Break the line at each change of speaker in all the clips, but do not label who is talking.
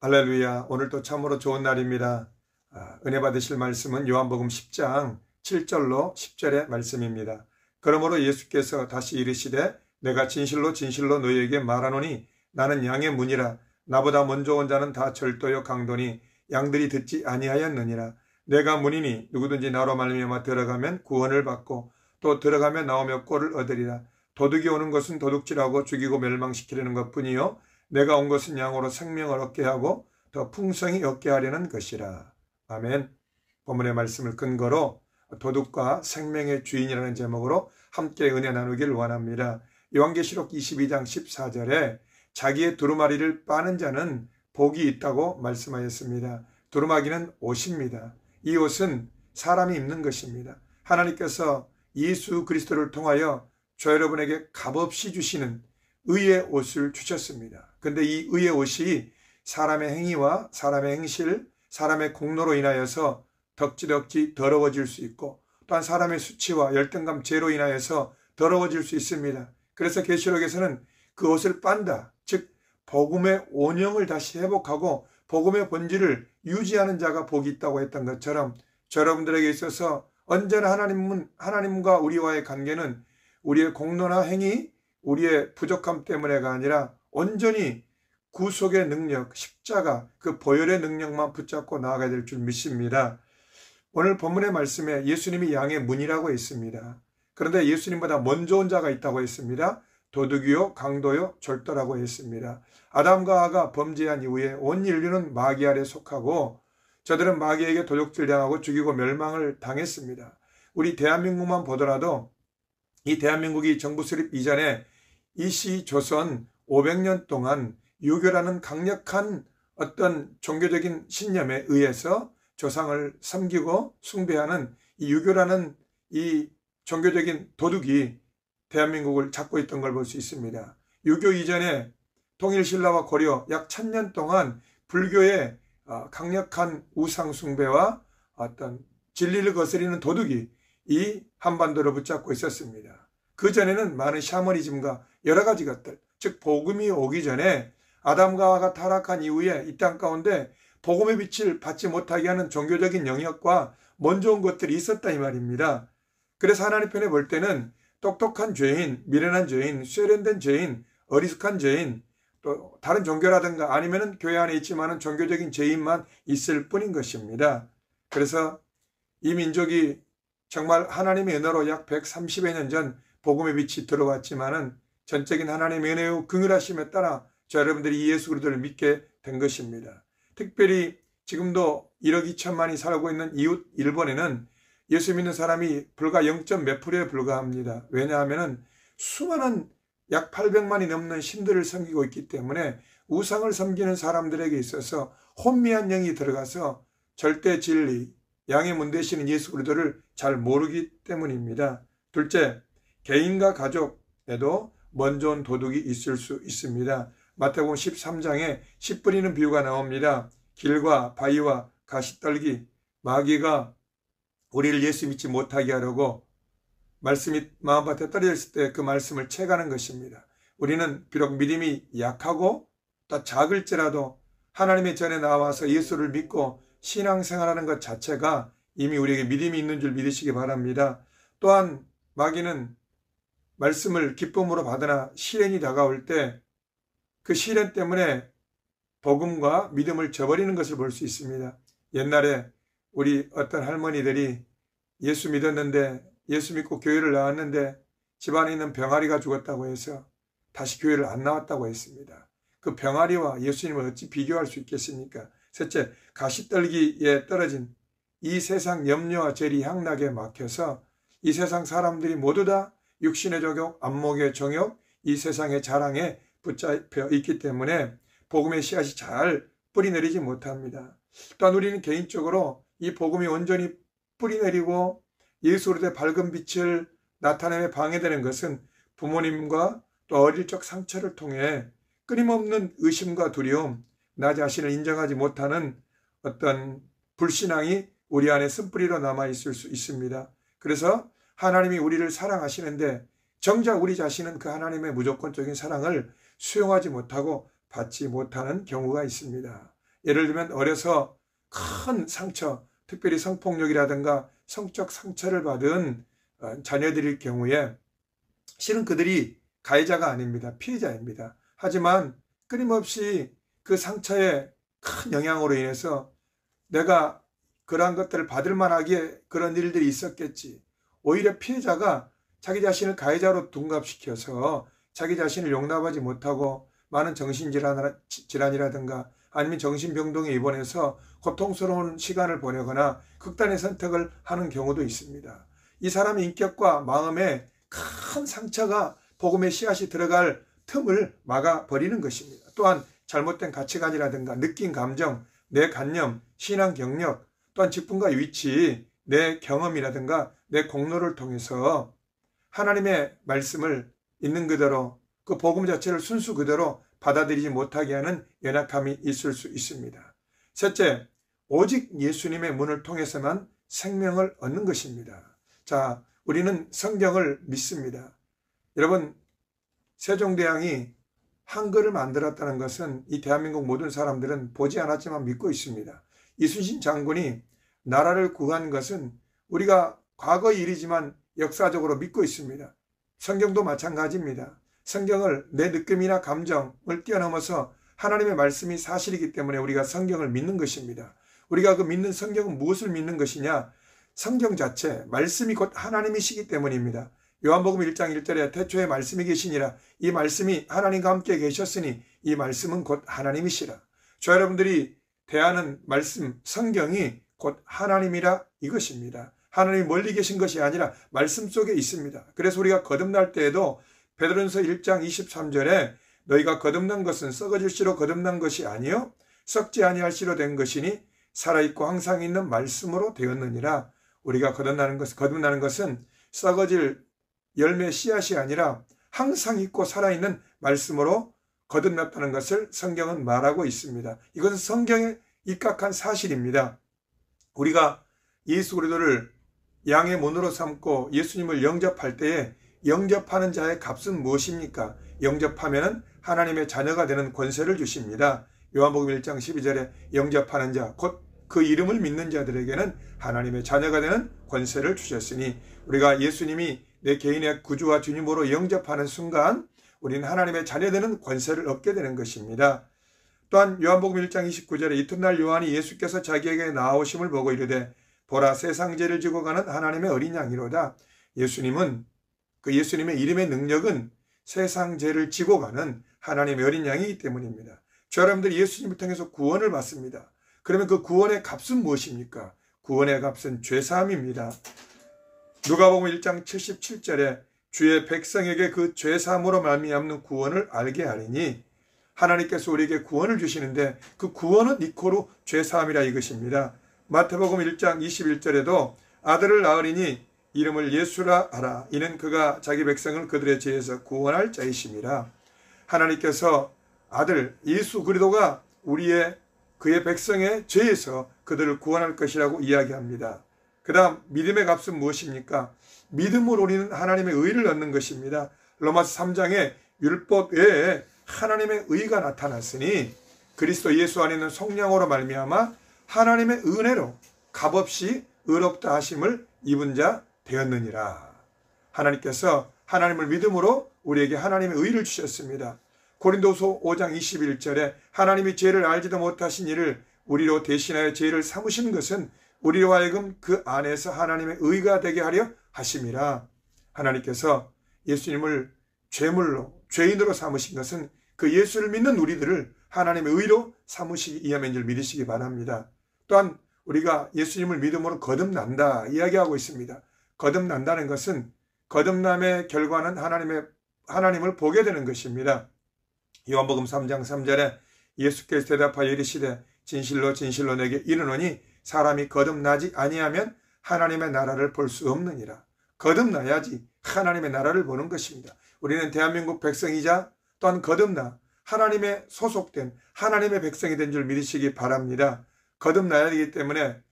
할렐루야. 오늘도 참으로 좋은 날입니다. 은혜 받으실 말씀은 요한복음 10장 7절로 10절의 말씀입니다. 그러므로 예수께서 다시 이르시되 내가 진실로 진실로 너희에게 말하노니 나는 양의 문이라. 나보다 먼저 온 자는 다 절도요 강도니 양들이 듣지 아니하였느니라. 내가 문이니 누구든지 나로 말미암아 들어가면 구원을 받고 또 들어가면 나오며 꼴을 얻으리라. 도둑이 오는 것은 도둑질하고 죽이고 멸망시키려는 것뿐이요 내가 온 것은 양으로 생명을 얻게 하고 더 풍성히 얻게 하려는 것이라. 아멘. 본문의 말씀을 근거로 도둑과 생명의 주인이라는 제목으로 함께 은혜 나누길 원합니다. 요한계시록 22장 14절에 자기의 두루마리를 빠는 자는 복이 있다고 말씀하였습니다. 두루마기는 옷입니다. 이 옷은 사람이 입는 것입니다. 하나님께서 예수 그리스도를 통하여 저 여러분에게 값없이 주시는 의의 옷을 주셨습니다. 근데 이 의의 옷이 사람의 행위와 사람의 행실, 사람의 공로로 인하여서 덕지덕지 더러워질 수 있고 또한 사람의 수치와 열등감 죄로 인하여서 더러워질 수 있습니다. 그래서 계시록에서는 그 옷을 빤다, 즉 복음의 온영을 다시 회복하고 복음의 본질을 유지하는 자가 복이 있다고 했던 것처럼 여러분들에게 있어서 언제나 하나님과 우리와의 관계는 우리의 공로나 행위, 우리의 부족함 때문에가 아니라 온전히 구속의 능력, 십자가, 그 보혈의 능력만 붙잡고 나아가야 될 줄 믿습니다. 오늘 본문의 말씀에 예수님이 양의 문이라고 했습니다. 그런데 예수님보다 먼저 온 자가 있다고 했습니다. 도둑이요, 강도요, 절도라고 했습니다. 아담과 하가 범죄한 이후에 온 인류는 마귀 아래 속하고 저들은 마귀에게 도둑질당하고 죽이고 멸망을 당했습니다. 우리 대한민국만 보더라도 이 대한민국이 정부 수립 이전에 이 시 조선 500년 동안 유교라는 강력한 어떤 종교적인 신념에 의해서 조상을 섬기고 숭배하는 이 유교라는 이 종교적인 도둑이 대한민국을 잡고 있던 걸 볼 수 있습니다. 유교 이전에 통일신라와 고려 약 1000년 동안 불교의 강력한 우상 숭배와 어떤 진리를 거스리는 도둑이 이 한반도를 붙잡고 있었습니다. 그 전에는 많은 샤머니즘과 여러 가지 것들, 즉 복음이 오기 전에 아담과 하와가 타락한 이후에 이 땅 가운데 복음의 빛을 받지 못하게 하는 종교적인 영역과 먼저 온 것들이 있었다 이 말입니다. 그래서 하나님 편에 볼 때는 똑똑한 죄인, 미련한 죄인, 세련된 죄인, 어리숙한 죄인, 또 다른 종교라든가 아니면은 교회 안에 있지만은 종교적인 죄인만 있을 뿐인 것입니다. 그래서 이 민족이 정말 하나님의 은혜로 약 130여 년 전 복음의 빛이 들어왔지만은 전적인 하나님의 은혜의 긍휼하심에 따라 저 여러분들이 예수 그리스도를 믿게 된 것입니다. 특별히 지금도 1억 2천만이 살고 있는 이웃 일본에는 예수 믿는 사람이 불과 0. 몇 %에 불과합니다. 왜냐하면 수많은 약 800만이 넘는 신들을 섬기고 있기 때문에 우상을 섬기는 사람들에게 있어서 혼미한 영이 들어가서 절대 진리, 양의 문 되시는 예수 그리스도를 잘 모르기 때문입니다. 둘째, 개인과 가족에도 먼저 온 도둑이 있을 수 있습니다. 마태복음 13장에 씨 뿌리는 비유가 나옵니다. 길과 바위와 가시떨기, 마귀가 우리를 예수 믿지 못하게 하려고 말씀이 마음밭에 떨어졌을 때 그 말씀을 채가는 것입니다. 우리는 비록 믿음이 약하고 또 작을지라도 하나님의 전에 나와서 예수를 믿고 신앙생활하는 것 자체가 이미 우리에게 믿음이 있는 줄 믿으시기 바랍니다. 또한 마귀는 말씀을 기쁨으로 받으나 시련이 다가올 때 그 시련 때문에 복음과 믿음을 저버리는 것을 볼 수 있습니다. 옛날에 우리 어떤 할머니들이 예수 믿었는데 예수 믿고 교회를 나왔는데 집안에 있는 병아리가 죽었다고 해서 다시 교회를 안 나왔다고 했습니다. 그 병아리와 예수님을 어찌 비교할 수 있겠습니까? 셋째, 가시떨기에 떨어진 이 세상 염려와 죄리 향락에 막혀서 이 세상 사람들이 모두 다 육신의 정욕, 안목의 정욕, 이 세상의 자랑에 붙잡혀 있기 때문에 복음의 씨앗이 잘 뿌리내리지 못합니다. 또한 우리는 개인적으로 이 복음이 온전히 뿌리내리고 예수 그리스도의 밝은 빛을 나타내며 방해되는 것은 부모님과 또 어릴 적 상처를 통해 끊임없는 의심과 두려움, 나 자신을 인정하지 못하는 어떤 불신앙이 우리 안에 쓴뿌리로 남아있을 수 있습니다. 그래서 하나님이 우리를 사랑하시는데 정작 우리 자신은 그 하나님의 무조건적인 사랑을 수용하지 못하고 받지 못하는 경우가 있습니다. 예를 들면 어려서 큰 상처, 특별히 성폭력이라든가 성적 상처를 받은 자녀들일 경우에 실은 그들이 가해자가 아닙니다. 피해자입니다. 하지만 끊임없이 그 상처의 큰 영향으로 인해서 내가 그러한 것들을 받을 만하기에 그런 일들이 있었겠지. 오히려 피해자가 자기 자신을 가해자로 둔갑시켜서 자기 자신을 용납하지 못하고 많은 정신질환이라든가 아니면 정신병동에 입원해서 고통스러운 시간을 보내거나 극단의 선택을 하는 경우도 있습니다. 이 사람의 인격과 마음에 큰 상처가 복음의 씨앗이 들어갈 틈을 막아버리는 것입니다. 또한 잘못된 가치관이라든가 느낀 감정, 내 관념, 신앙 경력, 또한 직분과 위치, 내 경험이라든가 내 공로를 통해서 하나님의 말씀을 있는 그대로 그 복음 자체를 순수 그대로 받아들이지 못하게 하는 연약함이 있을 수 있습니다. 셋째, 오직 예수님의 문을 통해서만 생명을 얻는 것입니다. 자, 우리는 성경을 믿습니다. 여러분, 세종대왕이 한글을 만들었다는 것은 이 대한민국 모든 사람들은 보지 않았지만 믿고 있습니다. 이순신 장군이 나라를 구한 것은 우리가 과거의 일이지만 역사적으로 믿고 있습니다. 성경도 마찬가지입니다. 성경을 내 느낌이나 감정을 뛰어넘어서 하나님의 말씀이 사실이기 때문에 우리가 성경을 믿는 것입니다. 우리가 그 믿는 성경은 무엇을 믿는 것이냐? 성경 자체, 말씀이 곧 하나님이시기 때문입니다. 요한복음 1장 1절에 태초에 말씀이 계시니라. 이 말씀이 하나님과 함께 계셨으니 이 말씀은 곧 하나님이시라. 저 여러분들이 대하는 말씀, 성경이 곧 하나님이라 이것입니다. 하나님이 멀리 계신 것이 아니라 말씀 속에 있습니다. 그래서 우리가 거듭날 때에도 베드로전서 1장 23절에 너희가 거듭난 것은 썩어질 씨로 거듭난 것이 아니요 썩지 아니할 씨로 된 것이니 살아있고 항상 있는 말씀으로 되었느니라. 우리가 거듭나는 것은 썩어질 열매 씨앗이 아니라 항상 있고 살아있는 말씀으로 거듭났다는 것을 성경은 말하고 있습니다. 이것은 성경에 입각한 사실입니다. 우리가 예수 그리스도를 양의 문으로 삼고 예수님을 영접할 때에 영접하는 자의 값은 무엇입니까? 영접하면 하나님의 자녀가 되는 권세를 주십니다. 요한복음 1장 12절에 영접하는 자, 곧 그 이름을 믿는 자들에게는 하나님의 자녀가 되는 권세를 주셨으니 우리가 예수님이 내 개인의 구주와 주님으로 영접하는 순간 우리는 하나님의 자녀되는 권세를 얻게 되는 것입니다. 또한 요한복음 1장 29절에 이튿날 요한이 예수께서 자기에게 나오심을 보고 이르되 보라 세상 죄를 지고 가는 하나님의 어린 양이로다. 예수님은 그 예수님의 이름의 능력은 세상 죄를 지고 가는 하나님의 어린 양이기 때문입니다. 저 여러분들이 예수님을 통해서 구원을 받습니다. 그러면 그 구원의 값은 무엇입니까? 구원의 값은 죄사함입니다. 누가복음 1장 77절에 주의 백성에게 그 죄사함으로 말미암는 구원을 알게 하리니 하나님께서 우리에게 구원을 주시는데 그 구원은 이코로 죄사함이라 이것입니다. 마태복음 1장 21절에도 아들을 낳으리니 이름을 예수라 하라. 이는 그가 자기 백성을 그들의 죄에서 구원할 자이심이라. 하나님께서 아들 예수 그리스도가 그의 백성의 죄에서 그들을 구원할 것이라고 이야기합니다. 그 다음 믿음의 값은 무엇입니까? 믿음으로 우리는 하나님의 의를 얻는 것입니다. 로마서 3장에 율법 외에 하나님의 의가 나타났으니 그리스도 예수 안에 있는 속량으로 말미암아 하나님의 은혜로 값없이 의롭다 하심을 입은 자 되었느니라. 하나님께서 하나님을 믿음으로 우리에게 하나님의 의를 주셨습니다. 고린도서 5장 21절에 하나님이 죄를 알지도 못하신 이를 우리로 대신하여 죄를 삼으신 것은 우리로 하여금 그 안에서 하나님의 의가 되게 하려 하심이라. 하나님께서 예수님을 죄물로 죄인으로 삼으신 것은 그 예수를 믿는 우리들을 하나님의 의로 삼으시기 위함인 줄 믿으시기 바랍니다. 또한 우리가 예수님을 믿음으로 거듭난다 이야기하고 있습니다. 거듭난다는 것은 거듭남의 결과는 하나님을 보게 되는 것입니다. 요한복음 3장 3절에 예수께서 대답하여 이르시되 진실로 진실로 내게 이르노니 사람이 거듭나지 아니하면 하나님의 나라를 볼 수 없느니라. 거듭나야지 하나님의 나라를 보는 것입니다. 우리는 대한민국 백성이자 또한 거듭나 하나님의 소속된 하나님의 백성이 된 줄 믿으시기 바랍니다. 거듭나야 되기 때문에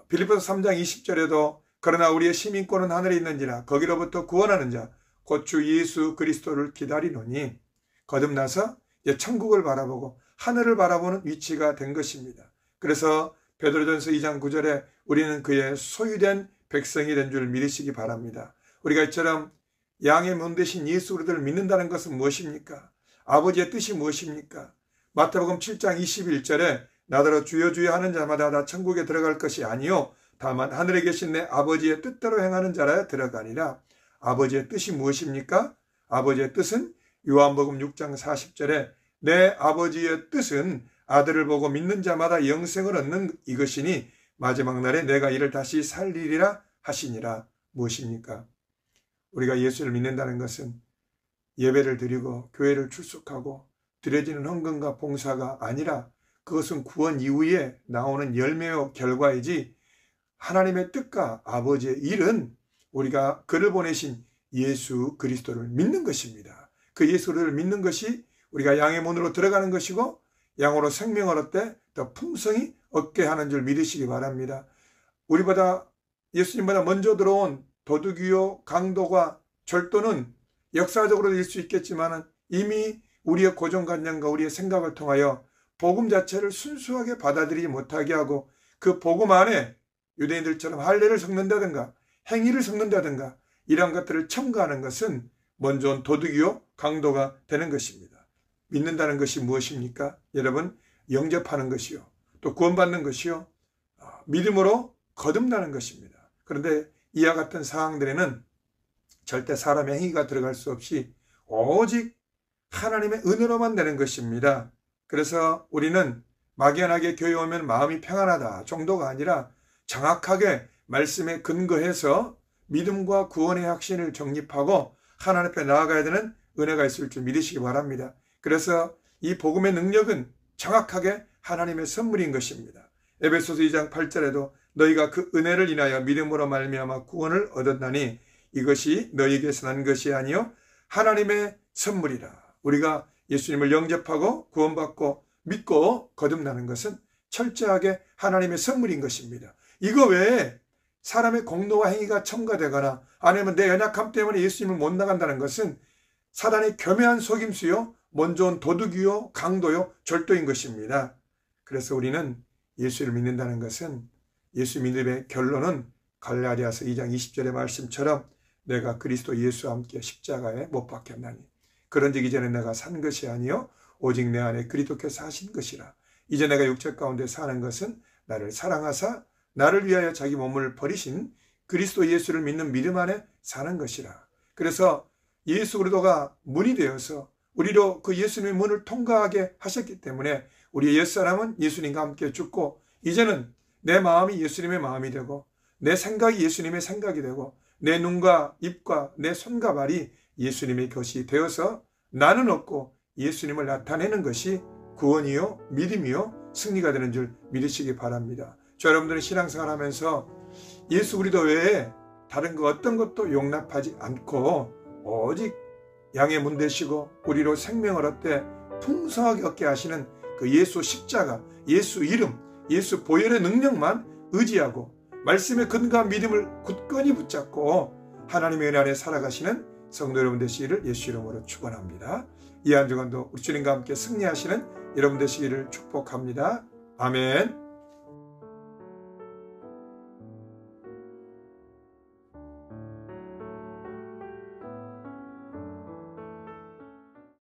빌립보서 3장 20절에도 그러나 우리의 시민권은 하늘에 있는지라 거기로부터 구원하는 자 곧 주 예수 그리스도를 기다리노니 거듭나서 이제 천국을 바라보고 하늘을 바라보는 위치가 된 것입니다. 그래서 베드로전서 2장 9절에 우리는 그의 소유된 백성이 된 줄 믿으시기 바랍니다. 우리가 이처럼 양의 문 대신 예수 그리스도를 믿는다는 것은 무엇입니까? 아버지의 뜻이 무엇입니까? 마태복음 7장 21절에 나더러 주여 주여 하는 자마다 다 천국에 들어갈 것이 아니요 다만 하늘에 계신 내 아버지의 뜻대로 행하는 자라야 들어가니라. 아버지의 뜻이 무엇입니까? 아버지의 뜻은 요한복음 6장 40절에 내 아버지의 뜻은 아들을 보고 믿는 자마다 영생을 얻는 이것이니 마지막 날에 내가 이를 다시 살리리라 하시니라. 무엇입니까? 우리가 예수를 믿는다는 것은 예배를 드리고 교회를 출석하고 드려지는 헌금과 봉사가 아니라 그것은 구원 이후에 나오는 열매요 결과이지 하나님의 뜻과 아버지의 일은 우리가 그를 보내신 예수 그리스도를 믿는 것입니다. 그 예수를 믿는 것이 우리가 양의 문으로 들어가는 것이고 양으로 생명을 얻되 더 풍성히 얻게 하는 줄 믿으시기 바랍니다. 우리보다 예수님보다 먼저 들어온 도둑이요 강도가 절도는 역사적으로 될 수 있겠지만 이미 우리의 고정관념과 우리의 생각을 통하여 복음 자체를 순수하게 받아들이지 못하게 하고 그 복음 안에 유대인들처럼 할례를 섞는다든가 행위를 섞는다든가 이런 것들을 첨가하는 것은 먼저 온 도둑이요 강도가 되는 것입니다. 믿는다는 것이 무엇입니까? 여러분, 영접하는 것이요 또 구원받는 것이요 믿음으로 거듭나는 것입니다. 그런데 이와 같은 사항들에는 절대 사람의 행위가 들어갈 수 없이 오직 하나님의 은혜로만 되는 것입니다. 그래서 우리는 막연하게 교회 오면 마음이 평안하다 정도가 아니라 정확하게 말씀에 근거해서 믿음과 구원의 확신을 정립하고 하나님 앞에 나아가야 되는 은혜가 있을 줄 믿으시기 바랍니다. 그래서 이 복음의 능력은 정확하게 하나님의 선물인 것입니다. 에베소서 2장 8절에도 너희가 그 은혜를 인하여 믿음으로 말미암아 구원을 얻었나니 이것이 너희에게서 난 것이 아니요 하나님의 선물이라. 우리가 예수님을 영접하고 구원받고 믿고 거듭나는 것은 철저하게 하나님의 선물인 것입니다. 이거 외에 사람의 공로와 행위가 첨가되거나 아니면 내 연약함 때문에 예수님을 못 나간다는 것은 사단의 교묘한 속임수요 먼저 온 도둑이요 강도요 절도인 것입니다. 그래서 우리는 예수를 믿는다는 것은 예수 믿음의 결론은 갈라디아서 2장 20절의 말씀처럼 내가 그리스도 예수와 함께 십자가에 못 박혔나니 그런즉 이제는 내가 산 것이 아니요 오직 내 안에 그리스도께서 하신 것이라. 이제 내가 육체 가운데 사는 것은 나를 사랑하사 나를 위하여 자기 몸을 버리신 그리스도 예수를 믿는 믿음 안에 사는 것이라. 그래서 예수 그리스도가 문이 되어서 우리로 그 예수님의 문을 통과하게 하셨기 때문에 우리의 옛사람은 예수님과 함께 죽고 이제는 내 마음이 예수님의 마음이 되고 내 생각이 예수님의 생각이 되고 내 눈과 입과 내 손과 발이 예수님의 것이 되어서 나는 없고 예수님을 나타내는 것이 구원이요 믿음이요 승리가 되는 줄 믿으시기 바랍니다. 저 여러분들은 신앙생활 하면서 예수 그리스도 외에 다른 그 어떤 것도 용납하지 않고 오직 양의 문 되시고 우리로 생명을 얻되 풍성하게 얻게 하시는 그 예수 십자가, 예수 이름, 예수 보혈의 능력만 의지하고 말씀의 근거한 믿음을 굳건히 붙잡고 하나님의 은혜 안에 살아가시는 성도 여러분 되시기를 예수 이름으로 축원합니다. 이 한 주간도 우리 주님과 함께 승리하시는 여러분 되시기를 축복합니다. 아멘.